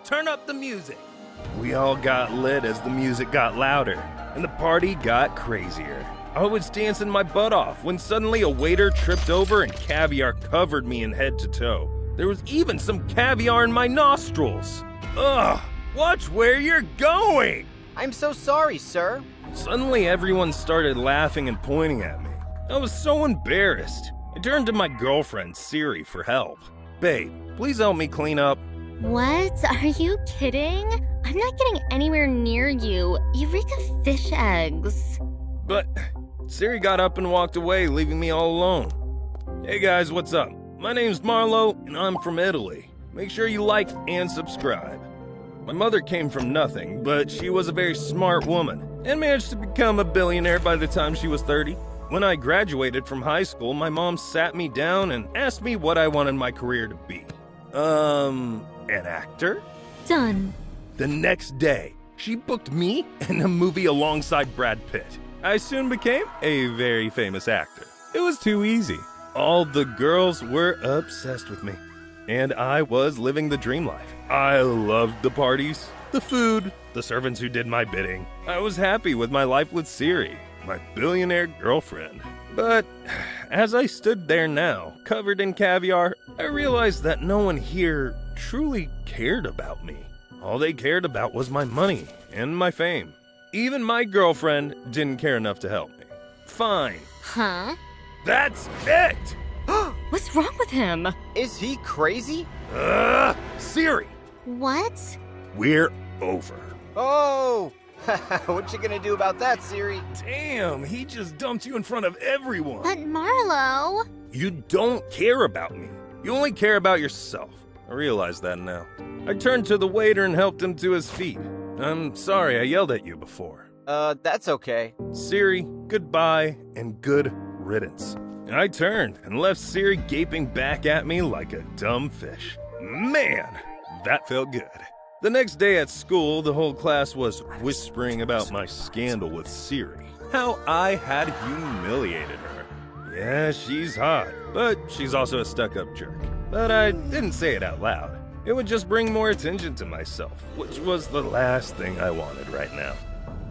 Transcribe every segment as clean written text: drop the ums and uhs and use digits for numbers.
turn up the music. We all got lit as the music got louder, and the party got crazier. I was dancing my butt off when suddenly a waiter tripped over and caviar covered me in head to toe. There was even some caviar in my nostrils. Ugh, watch where you're going! I'm so sorry, sir. Suddenly everyone started laughing and pointing at me. I was so embarrassed. I turned to my girlfriend, Siri, for help. Babe, please help me clean up. What? Are you kidding? I'm not getting anywhere near you. You reek of fish eggs. But Siri got up and walked away, leaving me all alone. Hey guys, what's up? My name's Marlo, and I'm from Italy. Make sure you like and subscribe. My mother came from nothing, but she was a very smart woman and managed to become a billionaire by the time she was 30. When I graduated from high school, my mom sat me down and asked me what I wanted my career to be. An actor? Done. The next day, she booked me in a movie alongside Brad Pitt. I soon became a very famous actor. It was too easy. All the girls were obsessed with me, and I was living the dream life. I loved the parties, the food, the servants who did my bidding. I was happy with my life with Siri, my billionaire girlfriend. But as I stood there now, covered in caviar, I realized that no one here truly cared about me. All they cared about was my money and my fame. Even my girlfriend didn't care enough to help me. Fine. Huh? That's it! What's wrong with him? Is he crazy? Siri, What? we're over. Oh! What you gonna do about that, Siri? Damn, he just dumped you in front of everyone. But Marlo... You don't care about me. You only care about yourself. I realize that now. I turned to the waiter and helped him to his feet. I'm sorry I yelled at you before. That's okay. Siri, goodbye and good riddance. I turned and left Siri gaping back at me like a dumb fish. Man, that felt good. The next day at school, the whole class was whispering about my scandal with Siri. How I had humiliated her. Yeah, she's hot, but she's also a stuck-up jerk. But I didn't say it out loud. It would just bring more attention to myself, which was the last thing I wanted right now.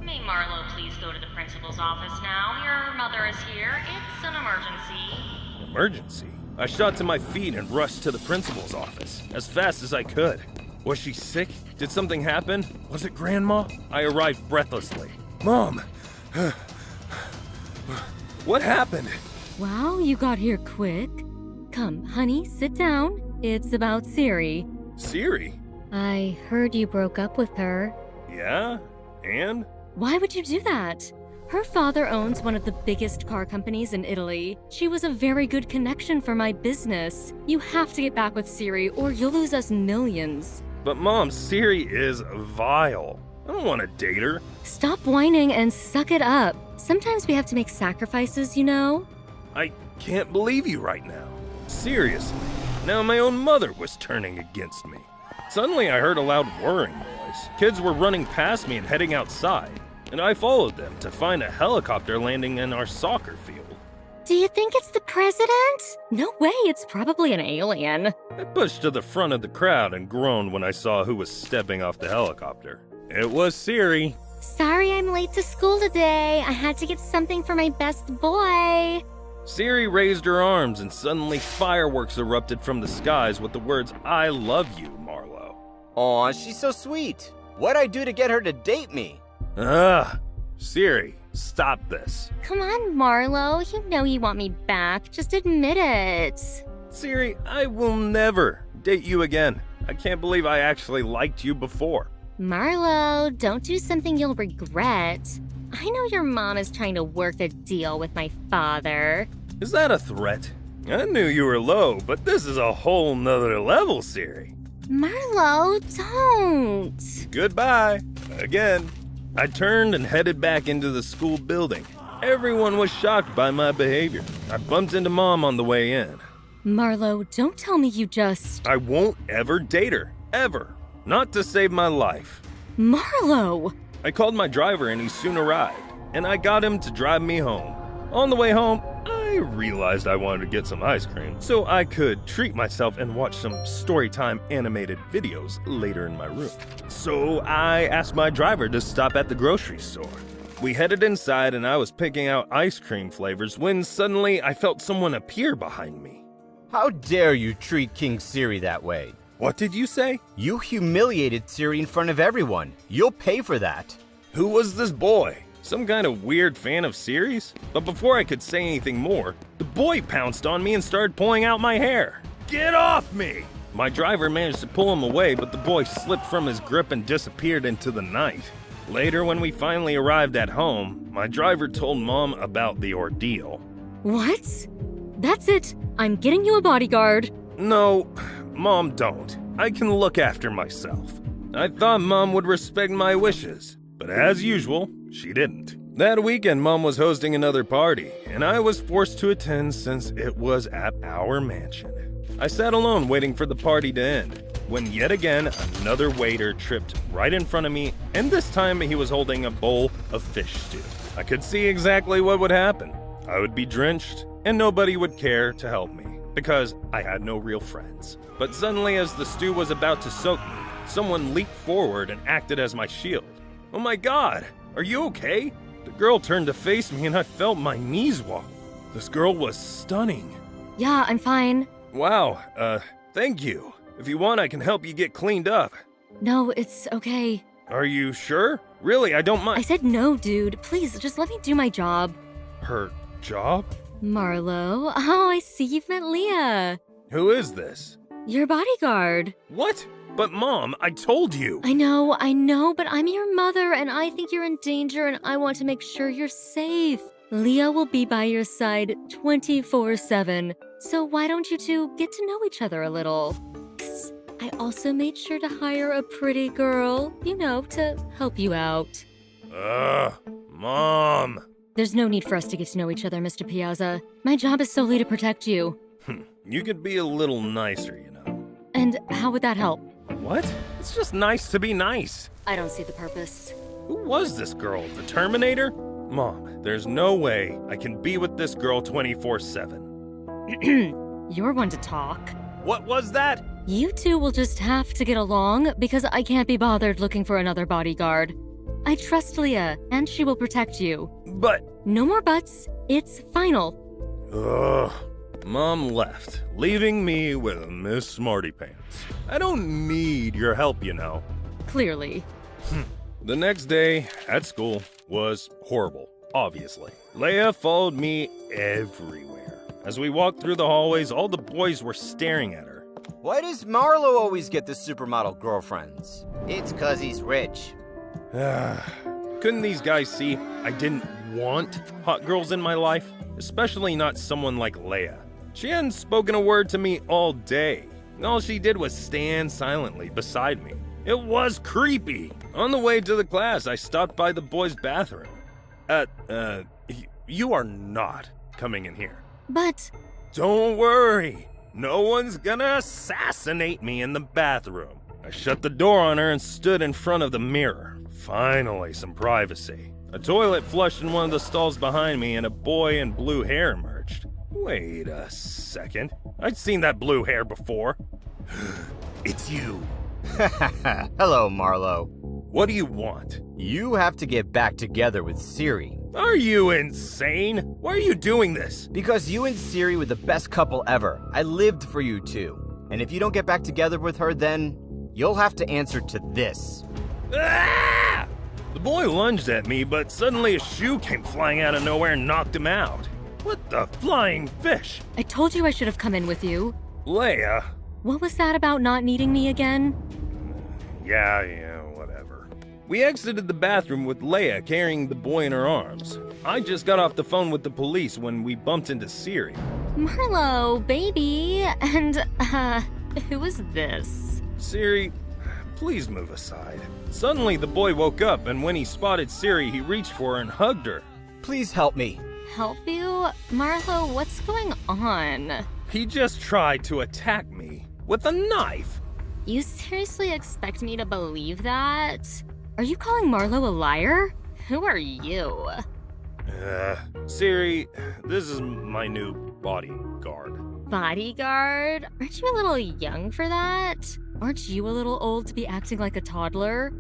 May Marlo please go to the principal's office now? Your mother is here. It's an emergency. Emergency? I shot to my feet and rushed to the principal's office as fast as I could. Was she sick? Did something happen? Was it Grandma? I arrived breathlessly. Mom! What happened? Wow, you got here quick. Come, honey, sit down. It's about Siri. Siri? I heard you broke up with her. Yeah? And? Why would you do that? Her father owns one of the biggest car companies in Italy. She was a very good connection for my business. You have to get back with Siri or you'll lose us millions. But Mom, Siri is vile. I don't want to date her. Stop whining and suck it up. Sometimes we have to make sacrifices, you know? I can't believe you right now. Seriously. Now my own mother was turning against me. Suddenly I heard a loud whirring noise. Kids were running past me and heading outside, and I followed them to find a helicopter landing in our soccer field. Do you think it's the president? No way, it's probably an alien. I pushed to the front of the crowd and groaned when I saw who was stepping off the helicopter. It was Siri. Sorry I'm late to school today. I had to get something for my best boy. Siri raised her arms and suddenly fireworks erupted from the skies with the words, "I love you, Marlo." Aw, she's so sweet. What'd I do to get her to date me? Siri, stop this. Come on, Marlo. You know you want me back. Just admit it. Siri, I will never date you again. I can't believe I actually liked you before. Marlo, don't do something you'll regret. I know your mom is trying to work a deal with my father. Is that a threat? I knew you were low, but this is a whole nother level, Siri. Marlo, don't. Goodbye. Again. I turned and headed back into the school building. Everyone was shocked by my behavior. I bumped into Mom on the way in. Marlo, don't tell me you just... I won't ever date her. Ever. Not to save my life. Marlo! I called my driver and he soon arrived, and I got him to drive me home. On the way home, I I realized I wanted to get some ice cream so I could treat myself and watch some storytime animated videos later in my room. So I asked my driver to stop at the grocery store. We headed inside and I was picking out ice cream flavors when suddenly I felt someone appear behind me. How dare you treat King Siri that way? What did you say? You humiliated Siri in front of everyone. You'll pay for that. Who was this boy? Some kind of weird fan of Siri's? But before I could say anything more, the boy pounced on me and started pulling out my hair. Get off me! My driver managed to pull him away, but the boy slipped from his grip and disappeared into the night. Later, when we finally arrived at home, my driver told Mom about the ordeal. What? That's it. I'm getting you a bodyguard. No, Mom, don't. I can look after myself. I thought Mom would respect my wishes, but as usual, she didn't. That weekend, Mom was hosting another party, and I was forced to attend since it was at our mansion. I sat alone waiting for the party to end, when yet again another waiter tripped right in front of me, and this time he was holding a bowl of fish stew. I could see exactly what would happen. I would be drenched, and nobody would care to help me, because I had no real friends. But suddenly, as the stew was about to soak me, someone leaped forward and acted as my shield. Oh my God, are you okay? The girl turned to face me and I felt my knees wobble. This girl was stunning. Yeah, I'm fine. Wow, thank you. If you want, I can help you get cleaned up. No, it's okay. Are you sure? Really, I don't mind. I said no, dude. Please, just let me do my job. Her job? Marlo, oh, I see you've met Leah. Who is this? Your bodyguard. What? But Mom, I told you. I know, but I'm your mother and I think you're in danger and I want to make sure you're safe. Leah will be by your side 24/7. So why don't you two get to know each other a little? Psst, I also made sure to hire a pretty girl, to help you out. Mom. There's no need for us to get to know each other, Mr. Piazza. My job is solely to protect you. You could be a little nicer, And how would that help? What? It's just nice to be nice. I don't see the purpose. Who was this girl? The Terminator? Mom, there's no way I can be with this girl 24/7. You're one to talk. What was that? You two will just have to get along because I can't be bothered looking for another bodyguard. I trust Leah, and she will protect you. But... No more buts. It's final. Ugh. Mom left, leaving me with Miss Smarty Pants. I don't need your help, Clearly. The next day at school was horrible, obviously. Leah followed me everywhere. As we walked through the hallways, all the boys were staring at her. Why does Marlo always get the supermodel girlfriends? It's 'cause he's rich. Couldn't these guys see I didn't want hot girls in my life? Especially not someone like Leah. She hadn't spoken a word to me all day. All she did was stand silently beside me. It was creepy. On the way to the class, I stopped by the boys' bathroom. You are not coming in here. But... Don't worry. No one's gonna assassinate me in the bathroom. I shut the door on her and stood in front of the mirror. Finally, some privacy. A toilet flushed in one of the stalls behind me and a boy in blue hair emerged. Wait a second. I'd seen that blue hair before. It's you. Hello, Marlo. What do you want? You have to get back together with Siri. Are you insane? Why are you doing this? Because you and Siri were the best couple ever. I lived for you two. And if you don't get back together with her, then you'll have to answer to this. Ah! The boy lunged at me, but suddenly a shoe came flying out of nowhere and knocked him out. What the flying fish? I told you I should have come in with you. Leah. What was that about not needing me again? Yeah, whatever. We exited the bathroom with Leah carrying the boy in her arms. I just got off the phone with the police when we bumped into Siri. Marlo, baby. And, who is this? Siri, please move aside. Suddenly, the boy woke up, and when he spotted Siri, he reached for her and hugged her. Please help me. Help you? Marlo, what's going on? He just tried to attack me with a knife. You seriously expect me to believe that? Are you calling Marlo a liar? Who are you? Siri, this is my new bodyguard. Bodyguard? Aren't you a little young for that? Aren't you a little old to be acting like a toddler?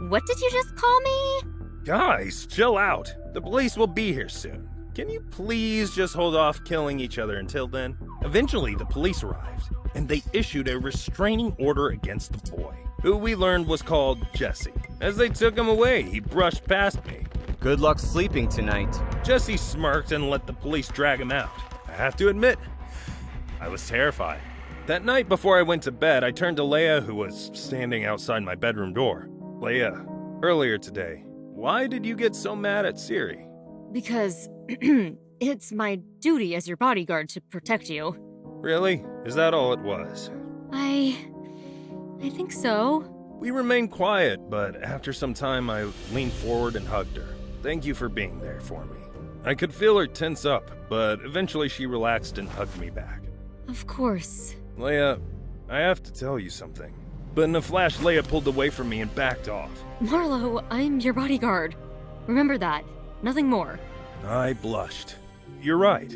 What did you just call me? Guys, chill out. The police will be here soon. Can you please just hold off killing each other until then? Eventually, the police arrived, and they issued a restraining order against the boy, who we learned was called Jesse. As they took him away, he brushed past me. Good luck sleeping tonight. Jesse smirked and let the police drag him out. I have to admit, I was terrified. That night before I went to bed, I turned to Leah, who was standing outside my bedroom door. Leah, earlier today, why did you get so mad at Siri? Because it's my duty as your bodyguard to protect you. Really? Is that all it was? I think so. We remained quiet, but after some time I leaned forward and hugged her. Thank you for being there for me. I could feel her tense up, but eventually she relaxed and hugged me back. Of course. Leah, I have to tell you something. But in a flash, Leah pulled away from me and backed off. Marlo, I'm your bodyguard. Remember that. Nothing more. I blushed. You're right.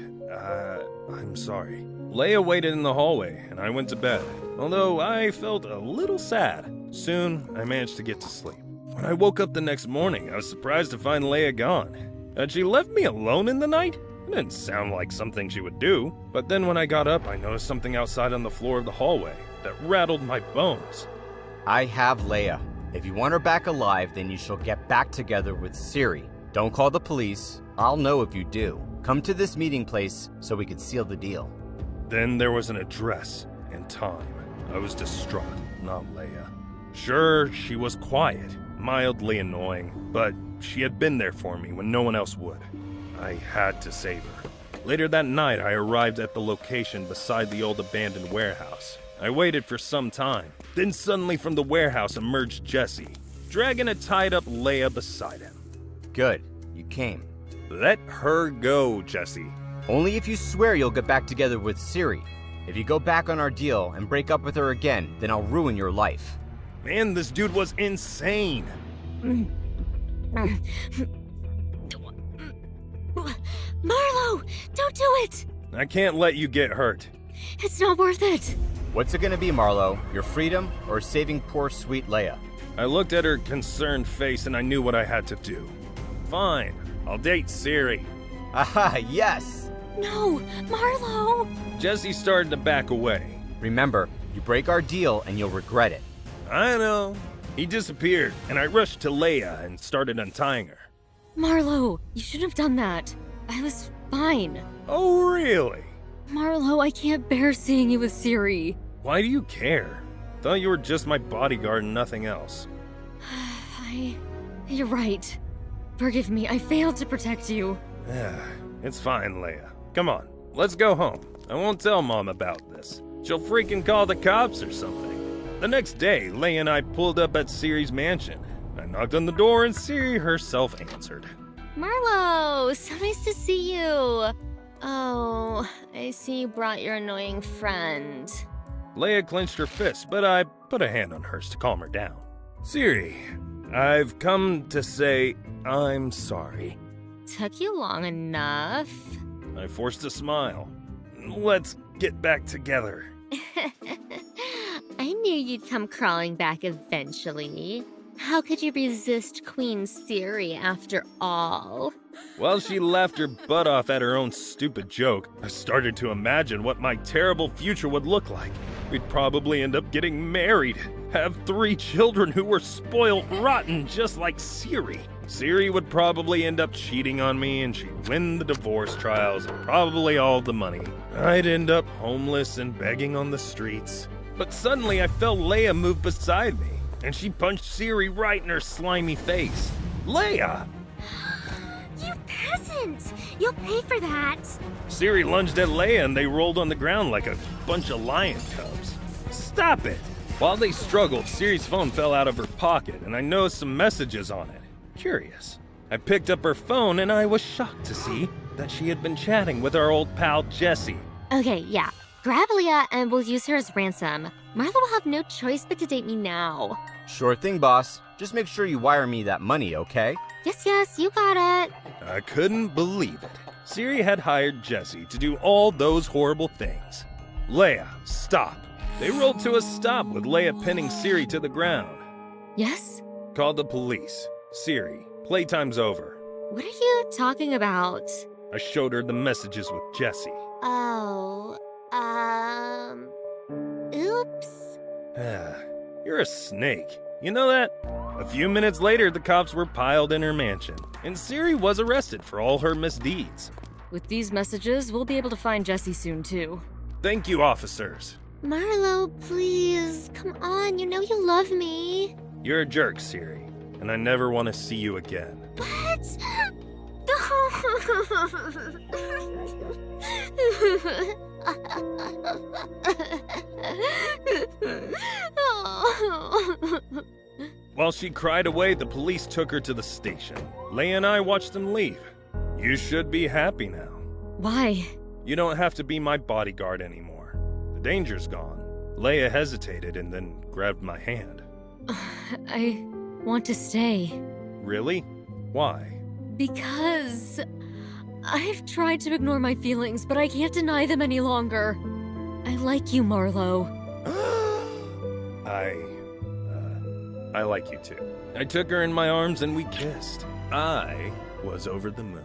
I'm sorry. Leah waited in the hallway, and I went to bed. Although I felt a little sad. Soon, I managed to get to sleep. When I woke up the next morning, I was surprised to find Leah gone. Had she left me alone in the night? It didn't sound like something she would do. But then when I got up, I noticed something outside on the floor of the hallway that rattled my bones. I have Leah. If you want her back alive, then you shall get back together with Siri. Don't call the police. I'll know if you do. Come to this meeting place so we can seal the deal. Then there was an address and time. I was distraught, not Leah. Sure, she was quiet, mildly annoying, but she had been there for me when no one else would. I had to save her. Later that night, I arrived at the location beside the old abandoned warehouse. I waited for some time. Then suddenly from the warehouse emerged Jesse, dragging a tied-up Leah beside him. Good. You came. Let her go, Jesse. Only if you swear you'll get back together with Siri. If you go back on our deal and break up with her again, then I'll ruin your life. Man, this dude was insane. Marlo, don't do it! I can't let you get hurt. It's not worth it. What's it gonna be, Marlo? Your freedom or saving poor sweet Leah? I looked at her concerned face and I knew what I had to do. Fine, I'll date Siri. Aha, yes! No, Marlo! Jesse started to back away. Remember, you break our deal and you'll regret it. I know. He disappeared and I rushed to Leah and started untying her. Marlo, you shouldn't have done that. I was fine. Oh, really? Marlo, I can't bear seeing you with Siri. Why do you care? Thought you were just my bodyguard and nothing else. You're right. Forgive me, I failed to protect you. It's fine, Leah. Come on, let's go home. I won't tell Mom about this. She'll freaking call the cops or something. The next day, Leah and I pulled up at Siri's mansion. I knocked on the door and Siri herself answered. Marlo, so nice to see you. Oh, I see you brought your annoying friend. Leah clenched her fist, but I put a hand on hers to calm her down. Siri, I've come to say I'm sorry. Took you long enough. I forced a smile. Let's get back together. I knew you'd come crawling back eventually. How could you resist Queen Siri after all? While she laughed her butt off at her own stupid joke, I started to imagine what my terrible future would look like. We'd probably end up getting married, have 3 children who were spoiled rotten just like Siri. Siri would probably end up cheating on me and she'd win the divorce trials and probably all the money. I'd end up homeless and begging on the streets. But suddenly I felt Leah move beside me, and she punched Siri right in her slimy face. Leah! You peasant! You'll pay for that! Siri lunged at Leah and they rolled on the ground like a bunch of lion cubs. Stop it! While they struggled, Siri's phone fell out of her pocket and I noticed some messages on it. Curious. I picked up her phone and I was shocked to see that she had been chatting with our old pal Jesse. Okay, yeah. Grab Leah and we'll use her as ransom. Marlo will have no choice but to date me now. Sure thing, boss. Just make sure you wire me that money, okay? Yes, you got it. I couldn't believe it. Siri had hired Jesse to do all those horrible things. Leah, stop. They rolled to a stop with Leah pinning Siri to the ground. Yes? Call the police. Siri, playtime's over. What are you talking about? I showed her the messages with Jesse. Oh, oops. You're a snake. You know that? A few minutes later, the cops were piled in her mansion, and Siri was arrested for all her misdeeds. With these messages, we'll be able to find Jesse soon, too. Thank you, officers. Marlo, please, come on, you know you love me. You're a jerk, Siri, and I never want to see you again. What? While she cried away, the police took her to the station. Leah and I watched them leave. You should be happy now. Why? You don't have to be my bodyguard anymore. The danger's gone. Leah hesitated and then grabbed my hand. I want to stay. Really? Why? Because I've tried to ignore my feelings, but I can't deny them any longer. I like you, Marlo. I like you too. I took her in my arms and we kissed. I was over the moon.